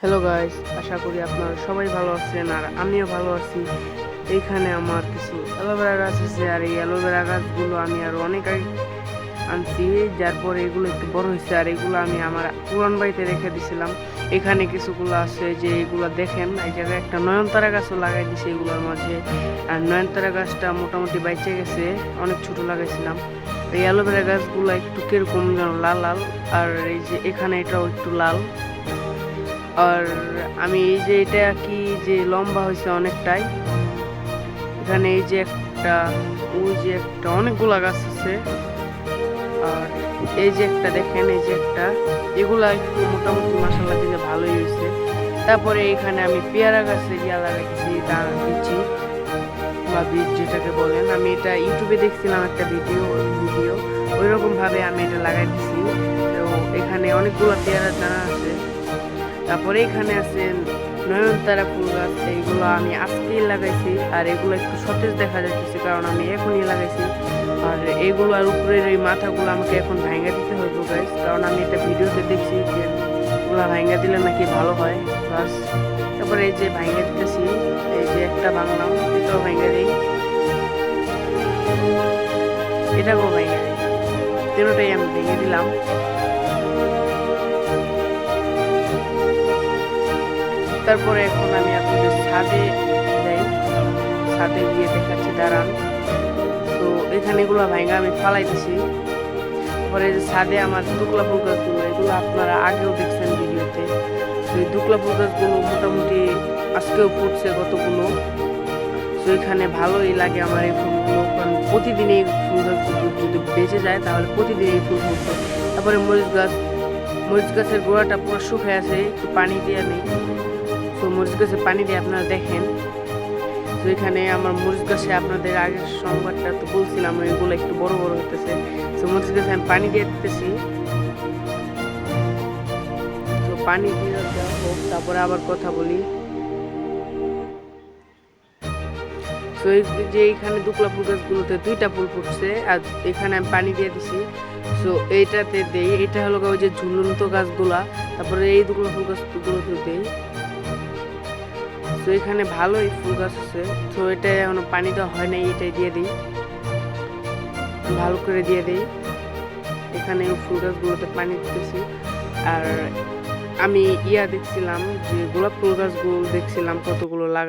Hello guys, আশা করি আপনারা সবাই ভালো আছেন আর আমিও ভালো আছি। এইখানে আমার কিছু অ্যালোভেরা গাছ আছে আর এই অ্যালোভেরা গাছগুলো আমি আরো অনেক আগে আনছি, যার পরে এগুলো একটু বড় হয়েছে আর এগুলো আমি আমার পুরান বাড়িতে রেখে দিয়েছিলাম। এখানে কিছুগুলো আছে যে এগুলো দেখেন, এই জায়গায় একটা নয়নতারা গাছও লাগাই দিছে এগুলোর মাঝে। আর নয়নতারা গাছটা মোটামুটি বাইচে গেছে, অনেক ছোট লাগাইছিলাম। এই অ্যালোভেরা গাছগুলো একটু কিরকম যেন লাল লাল, আর এই যে এখানে এটাও একটু লাল। আর আমি এই যে এটা কি যে লম্বা হয়েছে অনেকটাই, এখানে এই যে একটা, ওই যে একটা, অনেকগুলা গাছ আছে। আর এই যে একটা দেখেন, এই যে একটা, এগুলা একটু মোটামুটি মাসাল্লাহ দিলে ভালোই হয়েছে। তারপরে এখানে আমি পেয়ারা গাছে ইয়া লাগাইছি, বিচি বা বীজ যেটাকে বলেন। আমি এটা ইউটিউবে দেখছিলাম একটা ভিডিও ওই রকম ভাবে আমি এটা লাগাই দিছি। তো এখানে অনেকগুলো পেয়ারা দানা আছে। তারপরে এখানে আছে নয়নতারা ফুল গাছ, এইগুলো আমি আজকেই লাগাইছি আর এগুলো একটু সতেজ দেখা যাচ্ছে কারণ আমি এখনই লাগাইছি। আর এইগুলোর উপরের এই মাথাগুলো আমাকে এখন ভাঙা দিতে হইব গাইস, কারণ আমি একটা ভিডিওতে দেখছি যে এগুলো ভাঙা দিলে নাকি ভালো হয় গাছ। তারপরে এই যে ভাঙা দিতেছি, এই যে একটা বাংলাও, এটাও ভাঙা দিই, এটাকেও ভাঙা দিই, তিনটাই আমি ভেঙে দিলাম। তারপরে এখন আমি আপনাদের ছাদে যাই, ছাদে গিয়ে দেখাচ্ছি, দাঁড়ান। তো এখানে এগুলো ভাঙা আমি ফালাইতেছি। পরে যে ছাদে আমার দুকলা ফুল গাছগুলো, এগুলো আপনারা আগেও দেখছেন ভিডিওতে। তো এই দুকলা ফুল গাছগুলো মোটামুটি আজকেও ফুটছে কতগুলো। তো এখানে ভালোই লাগে আমার এই ফুলগুলো, কারণ প্রতিদিন এই ফুল গাছগুলো যদি বেঁচে যায় তাহলে প্রতিদিন এই ফুল ফুটবে। তারপরে মরিচ গাছের গোড়াটা পুরো শুকিয়ে আছে, একটু পানি দিয়ে নেই। তো মরিচ গাছে পানি দিয়ে আপনারা দেখেন। তো এখানে আমার মরিচ গাছে আপনাদের আগের সংবাদটা তো বলছিলাম, এগুলো একটু বড় বড় হইতেছে। তো মরিচ গাছে আমি পানি দিয়ে দিতেছি। তো পানি দিয়ে দেওয়া হোক, তারপরে আবার কথা বলি। তো এই যে এখানে দুকলা ফুল গাছগুলোতে দুইটা ফুল ফুটছে আর এখানে আমি পানি দিয়ে দিছি। তো এইটাতে দেই, এটা হলো ওই যে ঝুলন্ত গাছগুলা। তারপরে এই দুকলা ফুল গাছগুলোতে দেই। তো এখানে ভালোই ফুল গাছ আছে। তো এটা এখনো পানি দেওয়া হয় নাই, এটাই দিয়ে দিই, ভালো করে দিয়ে দিই। এখানে ফুল গাছগুলোতে পানি দিতেছি। আর আমি দেখছিলাম যে গোলাপ ফুল গাছগুলো দেখছিলাম কতগুলো লাগা।